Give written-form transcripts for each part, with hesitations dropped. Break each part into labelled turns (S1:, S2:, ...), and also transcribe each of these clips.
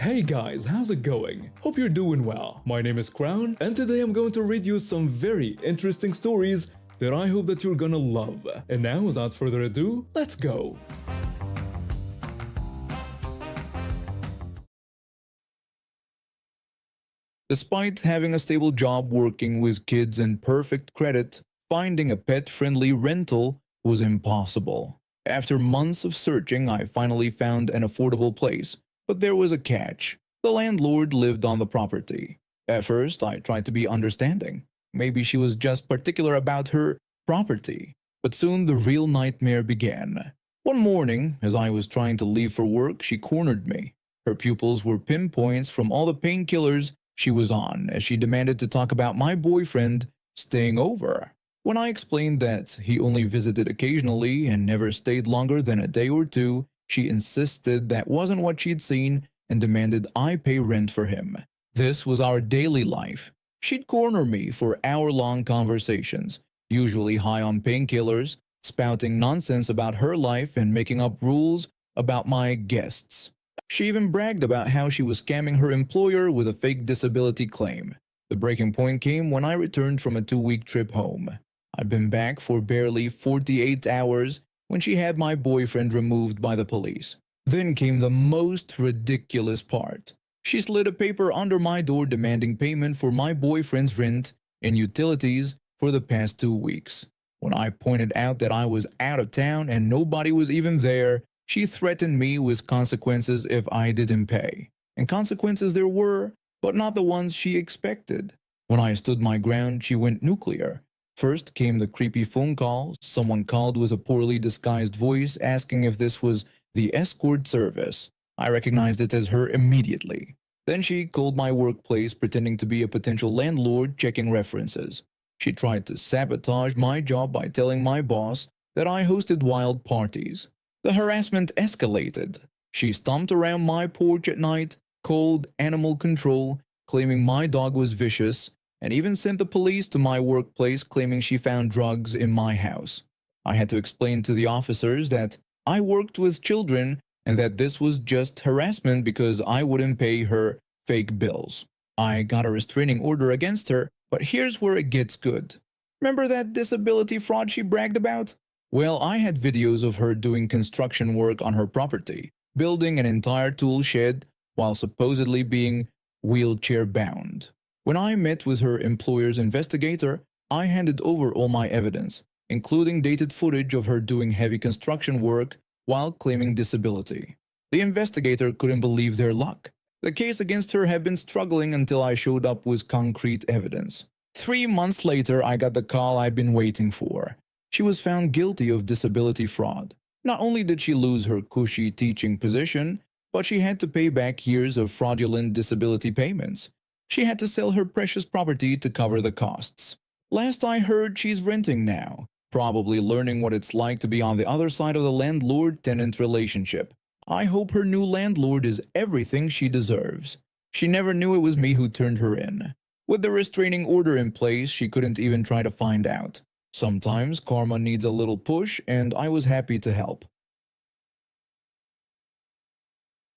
S1: Hey guys, how's it going? Hope you're doing well. My name is Crown, and today I'm going to read you some very interesting stories that I hope that you're gonna love. And now, without further ado, let's go!
S2: Despite having a stable job working with kids and perfect credit, finding a pet-friendly rental was impossible. After months of searching, I finally found an affordable place, but there was a catch. The landlord lived on the property. At first, I tried to be understanding. Maybe she was just particular about her property. But soon the real nightmare began. One morning, as I was trying to leave for work, she cornered me. Her pupils were pinpoints from all the painkillers she was on, as she demanded to talk about my boyfriend staying over. When I explained that he only visited occasionally and never stayed longer than a day or two, she insisted that wasn't what she'd seen and demanded I pay rent for him. This was our daily life. She'd corner me for hour-long conversations, usually high on painkillers, spouting nonsense about her life and making up rules about my guests. She even bragged about how she was scamming her employer with a fake disability claim. The breaking point came when I returned from a 2-week trip home. I'd been back for barely 48 hours when she had my boyfriend removed by the police. Then came the most ridiculous part. She slid a paper under my door demanding payment for my boyfriend's rent and utilities for the past 2 weeks. When I pointed out that I was out of town and nobody was even there, she threatened me with consequences if I didn't pay. And consequences there were, but not the ones she expected. When I stood my ground, she went nuclear. First came the creepy phone call. Someone called with a poorly disguised voice asking if this was the escort service. I recognized it as her immediately. Then she called my workplace pretending to be a potential landlord checking references. She tried to sabotage my job by telling my boss that I hosted wild parties. The harassment escalated. She stomped around my porch at night, called animal control, claiming my dog was vicious, and even sent the police to my workplace claiming she found drugs in my house. I had to explain to the officers that I worked with children and that this was just harassment because I wouldn't pay her fake bills. I got a restraining order against her, but here's where it gets good. Remember that disability fraud she bragged about? Well, I had videos of her doing construction work on her property, building an entire tool shed while supposedly being wheelchair-bound. When I met with her employer's investigator, I handed over all my evidence, including dated footage of her doing heavy construction work while claiming disability. The investigator couldn't believe their luck. The case against her had been struggling until I showed up with concrete evidence. 3 months later, I got the call I'd been waiting for. She was found guilty of disability fraud. Not only did she lose her cushy teaching position, but she had to pay back years of fraudulent disability payments. She had to sell her precious property to cover the costs. Last I heard, she's renting now, probably learning what it's like to be on the other side of the landlord-tenant relationship. I hope her new landlord is everything she deserves. She never knew it was me who turned her in. With the restraining order in place, she couldn't even try to find out. Sometimes karma needs a little push, and I was happy to help.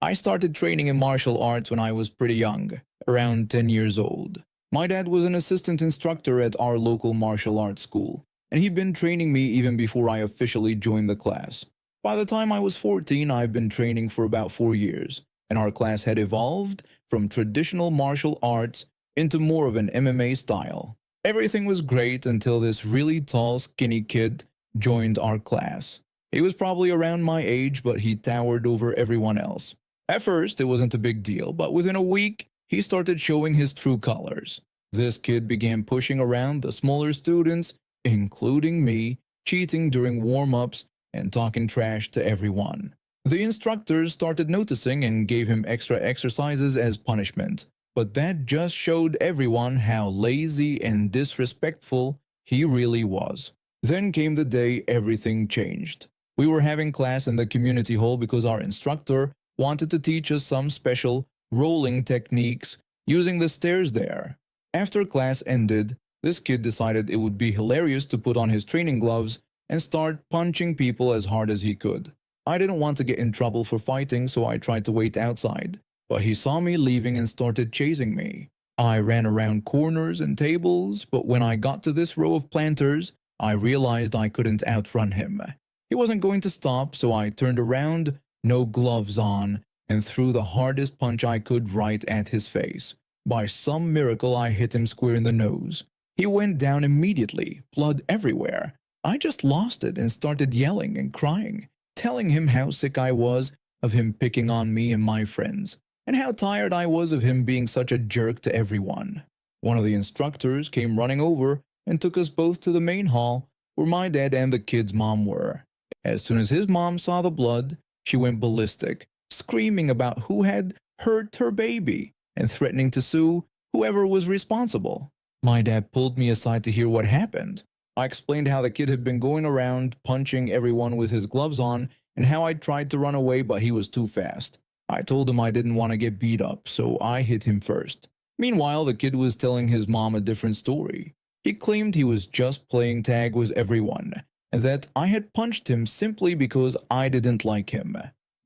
S2: I started training in martial arts when I was pretty young, around 10 years old. My dad was an assistant instructor at our local martial arts school, and he'd been training me even before I officially joined the class. By the time I was 14, I'd been training for about 4 years, and our class had evolved from traditional martial arts into more of an MMA style. Everything was great until this really tall, skinny kid joined our class. He was probably around my age, but he towered over everyone else. At first, it wasn't a big deal, but within a week, he started showing his true colors. This kid began pushing around the smaller students, including me, cheating during warm-ups and talking trash to everyone. The instructors started noticing and gave him extra exercises as punishment, but that just showed everyone how lazy and disrespectful he really was. Then came the day everything changed. We were having class in the community hall because our instructor wanted to teach us some special rolling techniques using the stairs there. After class ended, this kid decided it would be hilarious to put on his training gloves and start punching people as hard as he could. I didn't want to get in trouble for fighting, so I tried to wait outside. but he saw me leaving and started chasing me. I ran around corners and tables, but when I got to this row of planters, I realized I couldn't outrun him. He wasn't going to stop, so I turned around, no gloves on, and threw the hardest punch I could right at his face. By some miracle, I hit him square in the nose. He went down immediately, blood everywhere. I just lost it and started yelling and crying, telling him how sick I was of him picking on me and my friends, and how tired I was of him being such a jerk to everyone. One of the instructors came running over and took us both to the main hall where my dad and the kid's mom were. As soon as his mom saw the blood, she went ballistic, screaming about who had hurt her baby and threatening to sue whoever was responsible. My dad pulled me aside to hear what happened. I explained how the kid had been going around punching everyone with his gloves on and how I tried to run away but he was too fast. I told him I didn't want to get beat up, so I hit him first. Meanwhile, the kid was telling his mom a different story. He claimed he was just playing tag with everyone, and that I had punched him simply because I didn't like him.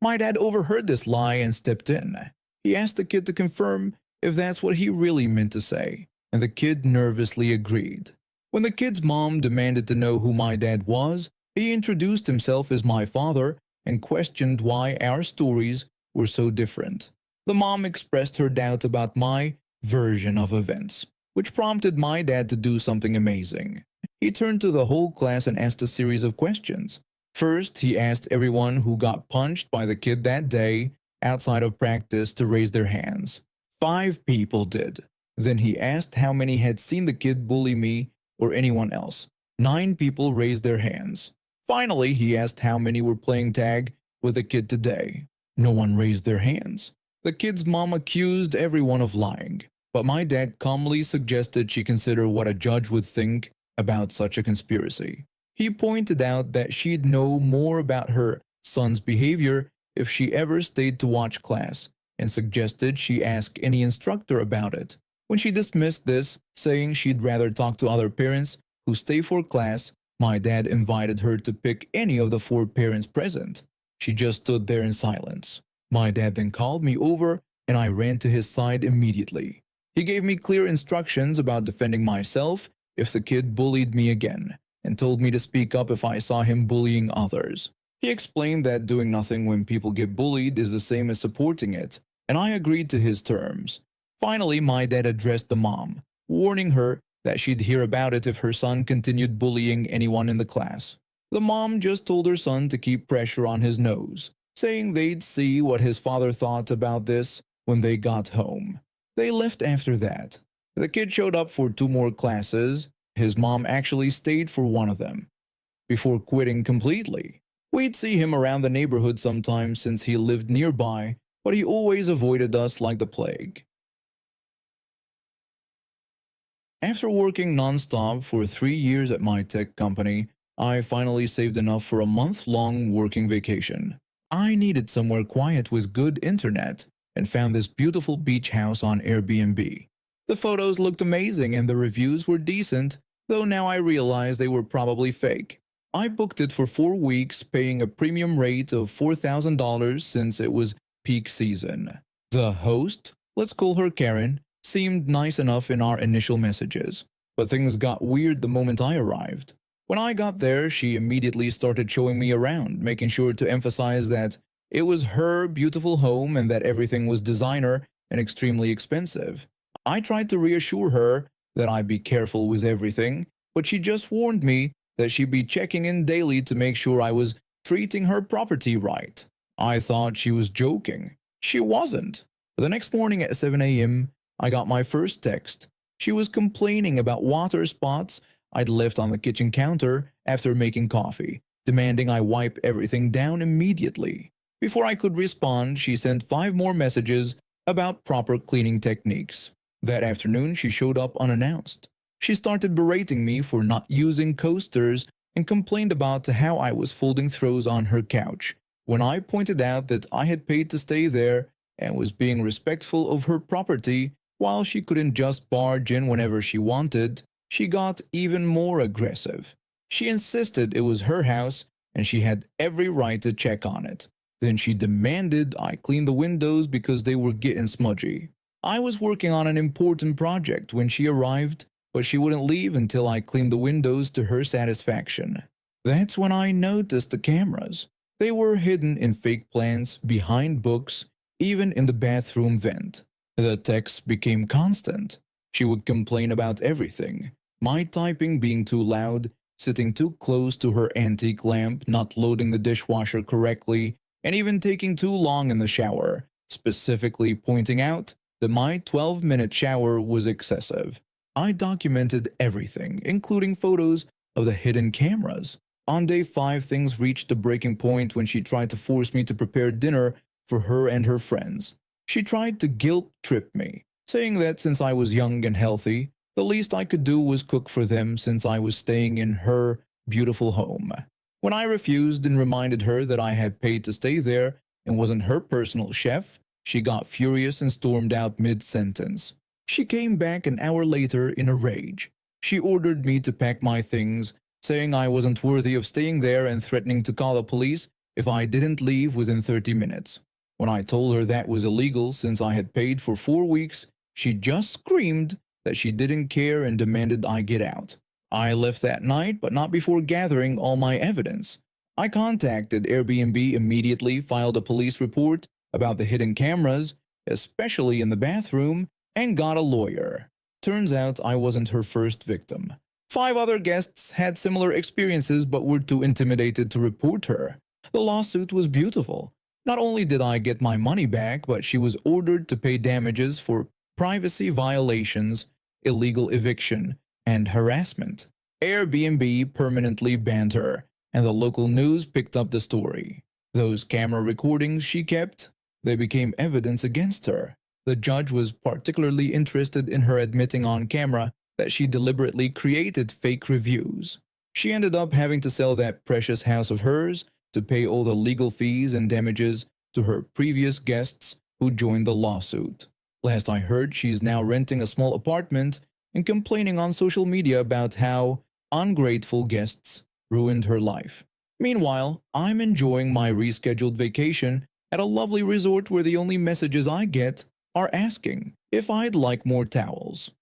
S2: My dad overheard this lie and stepped in. He asked the kid to confirm if that's what he really meant to say, and the kid nervously agreed. When the kid's mom demanded to know who my dad was, he introduced himself as my father and questioned why our stories were so different. The mom expressed her doubt about my version of events, which prompted my dad to do something amazing. He turned to the whole class and asked a series of questions. First, he asked everyone who got punched by the kid that day outside of practice to raise their hands. 5 people did. Then he asked how many had seen the kid bully me or anyone else. 9 people raised their hands. Finally, he asked how many were playing tag with the kid today. No one raised their hands. The kid's mom accused everyone of lying, but my dad calmly suggested she consider what a judge would think about such a conspiracy. He pointed out that she'd know more about her son's behavior if she ever stayed to watch class, and suggested she ask any instructor about it. When she dismissed this, saying she'd rather talk to other parents who stay for class, my dad invited her to pick any of the 4 parents present. She just stood there in silence. My dad then called me over and I ran to his side immediately. He gave me clear instructions about defending myself if the kid bullied me again, and told me to speak up if I saw him bullying others. He explained that doing nothing when people get bullied is the same as supporting it, and I agreed to his terms. Finally, my dad addressed the mom, warning her that she'd hear about it if her son continued bullying anyone in the class. The mom just told her son to keep pressure on his nose, saying they'd see what his father thought about this when they got home. They left after that. The kid showed up for 2 more classes. His mom actually stayed for one of them, before quitting completely. We'd see him around the neighborhood sometimes since he lived nearby, but he always avoided us like the plague. After working non-stop for 3 years at my tech company, I finally saved enough for a month-long working vacation. I needed somewhere quiet with good internet and found this beautiful beach house on Airbnb. The photos looked amazing and the reviews were decent, though now I realize they were probably fake. I booked it for 4 weeks, paying a premium rate of $4,000 since it was peak season. The host, let's call her Karen, seemed nice enough in our initial messages, but things got weird the moment I arrived. When I got there, she immediately started showing me around, making sure to emphasize that it was her beautiful home and that everything was designer and extremely expensive. I tried to reassure her that I'd be careful with everything, but she just warned me that she'd be checking in daily to make sure I was treating her property right. I thought she was joking. She wasn't. The next morning at 7 a.m., I got my first text. She was complaining about water spots I'd left on the kitchen counter after making coffee, demanding I wipe everything down immediately. Before I could respond, she sent 5 more messages about proper cleaning techniques. That afternoon, she showed up unannounced. She started berating me for not using coasters and complained about how I was folding throws on her couch. When I pointed out that I had paid to stay there and was being respectful of her property while she couldn't just barge in whenever she wanted, she got even more aggressive. She insisted it was her house and she had every right to check on it. Then she demanded I clean the windows because they were getting smudgy. I was working on an important project when she arrived, but she wouldn't leave until I cleaned the windows to her satisfaction. That's when I noticed the cameras. They were hidden in fake plants, behind books, even in the bathroom vent. The texts became constant. She would complain about everything. My typing being too loud, sitting too close to her antique lamp, not loading the dishwasher correctly, and even taking too long in the shower, specifically pointing out that my 12-minute shower was excessive. I documented everything, including photos of the hidden cameras. On day 5, things reached a breaking point when she tried to force me to prepare dinner for her and her friends. She tried to guilt-trip me, saying that since I was young and healthy, the least I could do was cook for them since I was staying in her beautiful home. When I refused and reminded her that I had paid to stay there and wasn't her personal chef, she got furious and stormed out mid-sentence. She came back an hour later in a rage. She ordered me to pack my things, saying I wasn't worthy of staying there and threatening to call the police if I didn't leave within 30 minutes. When I told her that was illegal since I had paid for 4 weeks, she just screamed that she didn't care and demanded I get out. I left that night, but not before gathering all my evidence. I contacted Airbnb immediately, filed a police report about the hidden cameras, especially in the bathroom, and got a lawyer. Turns out I wasn't her first victim. 5 other guests had similar experiences but were too intimidated to report her. The lawsuit was beautiful. Not only did I get my money back, but she was ordered to pay damages for privacy violations, illegal eviction, and harassment. Airbnb permanently banned her, and the local news picked up the story. Those camera recordings she kept, they became evidence against her. The judge was particularly interested in her admitting on camera that she deliberately created fake reviews. She ended up having to sell that precious house of hers to pay all the legal fees and damages to her previous guests who joined the lawsuit. Last I heard, she's now renting a small apartment and complaining on social media about how ungrateful guests ruined her life. Meanwhile, I'm enjoying my rescheduled vacation at a lovely resort where the only messages I get are asking if I'd like more towels.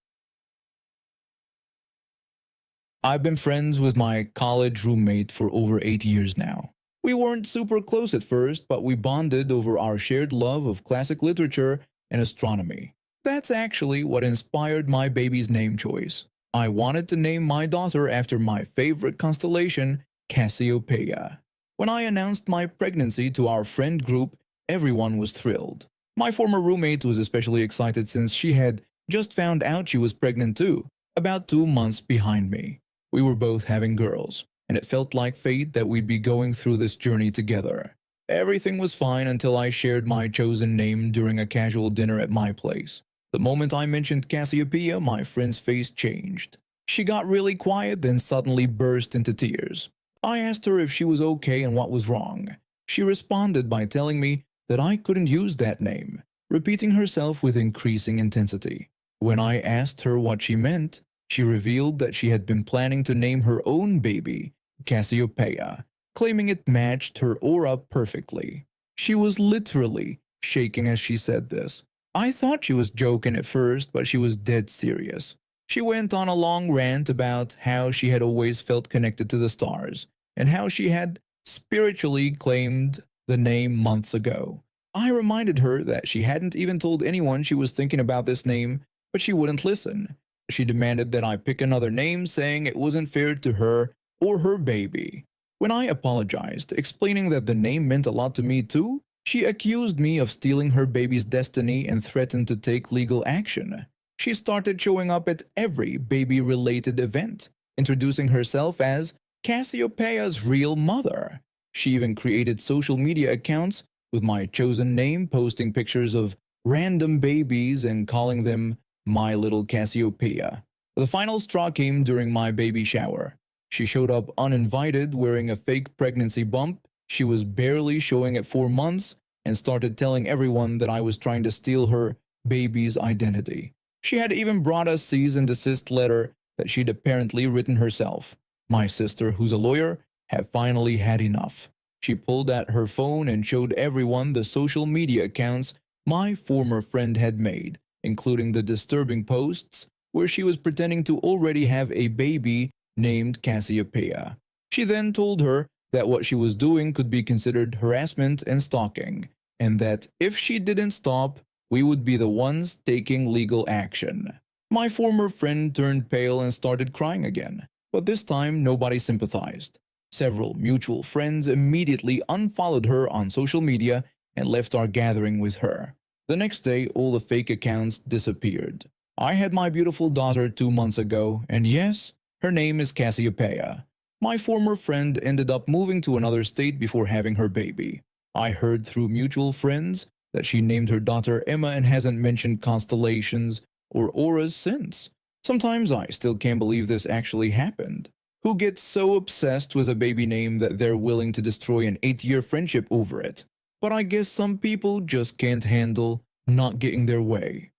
S2: I've been friends with my college roommate for over 8 years now. We weren't super close at first, but we bonded over our shared love of classic literature and astronomy. That's actually what inspired my baby's name choice. I wanted to name my daughter after my favorite constellation, Cassiopeia. When I announced my pregnancy to our friend group, everyone was thrilled. My former roommate was especially excited since she had just found out she was pregnant too, about 2 months behind me. We were both having girls, and it felt like fate that we'd be going through this journey together. Everything was fine until I shared my chosen name during a casual dinner at my place. The moment I mentioned Cassiopeia, my friend's face changed. She got really quiet, then suddenly burst into tears. I asked her if she was okay and what was wrong. She responded by telling me that I couldn't use that name, repeating herself with increasing intensity. When I asked her what she meant, she revealed that she had been planning to name her own baby Cassiopeia, claiming it matched her aura perfectly. She was literally shaking as she said this. I thought she was joking at first, but she was dead serious. She went on a long rant about how she had always felt connected to the stars, and how she had spiritually claimed the name months ago. I reminded her that she hadn't even told anyone she was thinking about this name, but she wouldn't listen. She demanded that I pick another name, saying it wasn't fair to her or her baby. When I apologized, explaining that the name meant a lot to me too, she accused me of stealing her baby's destiny and threatened to take legal action. She started showing up at every baby-related event, introducing herself as Cassiopeia's real mother. She even created social media accounts with my chosen name, posting pictures of random babies and calling them my little Cassiopeia. The final straw came during my baby shower. She showed up uninvited, wearing a fake pregnancy bump. She was barely showing at 4 months and started telling everyone that I was trying to steal her baby's identity. She had even brought a cease and desist letter that she'd apparently written herself. My sister, who's a lawyer, had finally had enough. She pulled out her phone and showed everyone the social media accounts my former friend had made, including the disturbing posts where she was pretending to already have a baby named Cassiopeia. She then told her that what she was doing could be considered harassment and stalking, and that if she didn't stop, we would be the ones taking legal action. My former friend turned pale and started crying again, but this time nobody sympathized. Several mutual friends immediately unfollowed her on social media and left our gathering with her. The next day, all the fake accounts disappeared. I had my beautiful daughter 2 months ago, and yes, her name is Cassiopeia. My former friend ended up moving to another state before having her baby. I heard through mutual friends that she named her daughter Emma and hasn't mentioned constellations or auras since. Sometimes I still can't believe this actually happened. Who gets so obsessed with a baby name that they're willing to destroy an 8-year friendship over it? But I guess some people just can't handle not getting their way.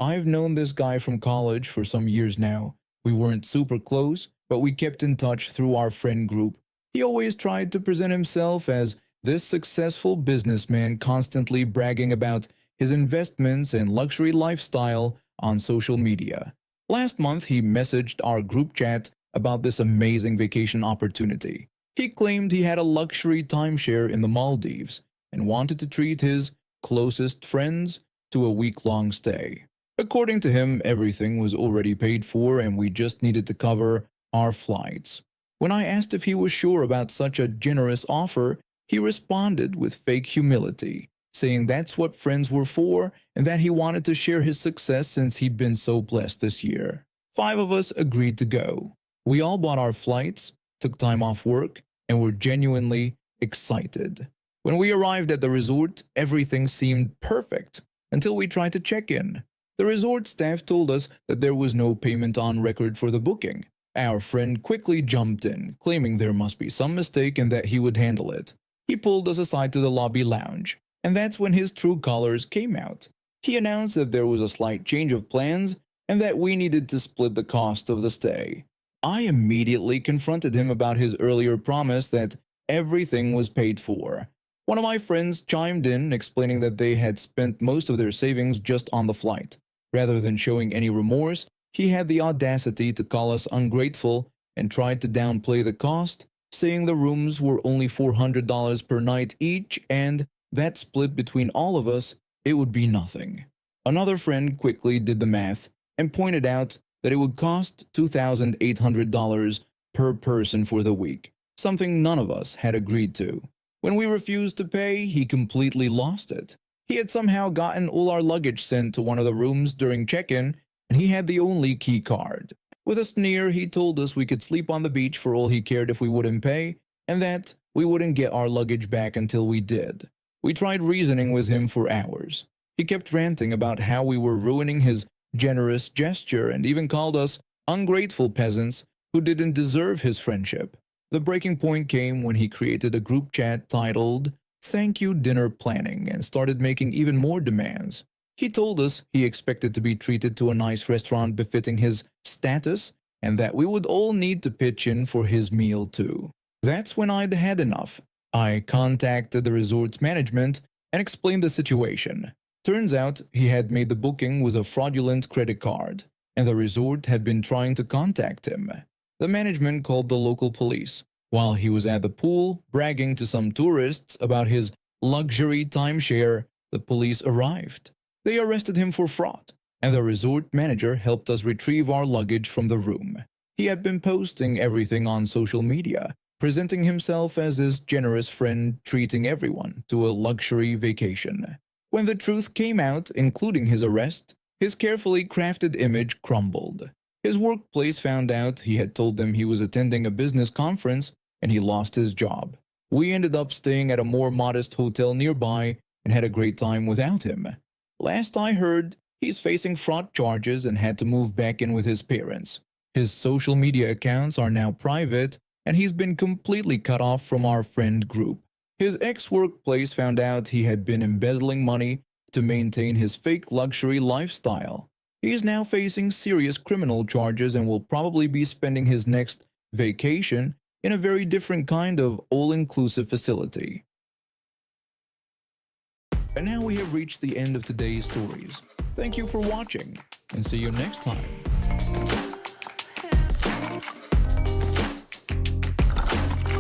S2: I've known this guy from college for some years now. We weren't super close, but we kept in touch through our friend group. He always tried to present himself as this successful businessman, constantly bragging about his investments and luxury lifestyle on social media. Last month, he messaged our group chat about this amazing vacation opportunity. He claimed he had a luxury timeshare in the Maldives and wanted to treat his closest friends to a week-long stay. According to him, everything was already paid for and we just needed to cover our flights. When I asked if he was sure about such a generous offer, he responded with fake humility, saying that's what friends were for and that he wanted to share his success since he'd been so blessed this year. 5 of us agreed to go. We all bought our flights, took time off work, and were genuinely excited. When we arrived at the resort, everything seemed perfect until we tried to check in. The resort staff told us that there was no payment on record for the booking. Our friend quickly jumped in, claiming there must be some mistake and that he would handle it. He pulled us aside to the lobby lounge, and that's when his true colors came out. He announced that there was a slight change of plans and that we needed to split the cost of the stay. I immediately confronted him about his earlier promise that everything was paid for. One of my friends chimed in, explaining that they had spent most of their savings just on the flight. Rather than showing any remorse, he had the audacity to call us ungrateful and tried to downplay the cost, saying the rooms were only $400 per night each and that split between all of us, it would be nothing. Another friend quickly did the math and pointed out that it would cost $2,800 per person for the week, something none of us had agreed to. When we refused to pay, he completely lost it. He had somehow gotten all our luggage sent to one of the rooms during check-in, and he had the only key card. With a sneer, he told us we could sleep on the beach for all he cared if we wouldn't pay, and that we wouldn't get our luggage back until we did. We tried reasoning with him for hours. He kept ranting about how we were ruining his generous gesture and even called us ungrateful peasants who didn't deserve his friendship. The breaking point came when he created a group chat titled "Thank You Dinner Planning" and started making even more demands. He told us he expected to be treated to a nice restaurant befitting his status and that we would all need to pitch in for his meal too. That's when I'd had enough. I contacted the resort's management and explained the situation. Turns out he had made the booking with a fraudulent credit card, and the resort had been trying to contact him. The management called the local police. While he was at the pool, bragging to some tourists about his luxury timeshare, the police arrived. They arrested him for fraud, and the resort manager helped us retrieve our luggage from the room. He had been posting everything on social media, presenting himself as this generous friend treating everyone to a luxury vacation. When the truth came out, including his arrest, his carefully crafted image crumbled. His workplace found out he had told them he was attending a business conference and he lost his job. We ended up staying at a more modest hotel nearby and had a great time without him. Last I heard, he's facing fraud charges and had to move back in with his parents. His social media accounts are now private and he's been completely cut off from our friend group. His ex-workplace found out he had been embezzling money to maintain his fake luxury lifestyle. He is now facing serious criminal charges and will probably be spending his next vacation in a very different kind of all-inclusive facility. And now we have reached the end of today's stories. Thank you for watching, and see you next time.